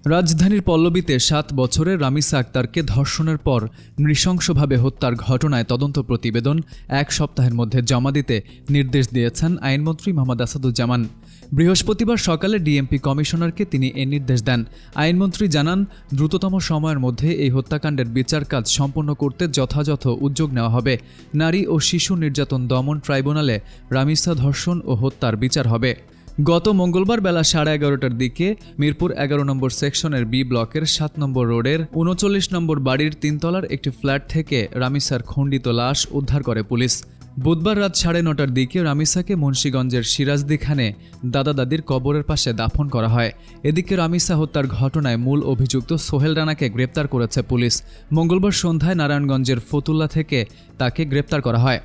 রাজধানীর পল্লবীতে ৭ বছরের রামিসা আক্তারকে ধর্ষণের পর নৃশংসভাবে হত্যার ঘটনায় তদন্ত প্রতিবেদন ১ সপ্তাহের মধ্যে জমা দিতে নির্দেশ দিয়েছেন আইনমন্ত্রী মোহাম্মদ আসাদুজ্জামান। বৃহস্পতিবার সকালে ডিএমপি কমিশনারকে তিনি এ নির্দেশ দেন। আইনমন্ত্রী জানান, দ্রুততম সময়ের মধ্যে এই হত্যাকাণ্ডের বিচার কাজ সম্পন্ন করতে যথাযথ উদ্যোগ নেওয়া হবে। নারী ও শিশু নির্যাতন দমন ট্রাইব্যুনালে রামিসা ধর্ষণ ও হত্যার বিচার হবে। গত মঙ্গলবার বেলা 11:30টার দিকে মিরপুর 11 নম্বর সেকশনের বি ব্লকের 7 নম্বর রোডের 39 নম্বর বাড়ির 3 তলার একটি ফ্ল্যাট থেকে রামিসার খণ্ডিত লাশ উদ্ধার করে পুলিশ। বুধবার রাত 9:30টার দিকে রামিসাকে মুন্সিগঞ্জের সিরাজদি খানে দাদা দাদির কবরের পাশে দাফন করা হয়। এদিকে রামিসা হত্যার ঘটনায় মূল অভিযুক্ত সোহেল রানাকে গ্রেপ্তার করেছে পুলিশ। মঙ্গলবার সন্ধ্যায় নারায়ণগঞ্জের ফতুল্লা থেকে তাকে গ্রেপ্তার করা হয়।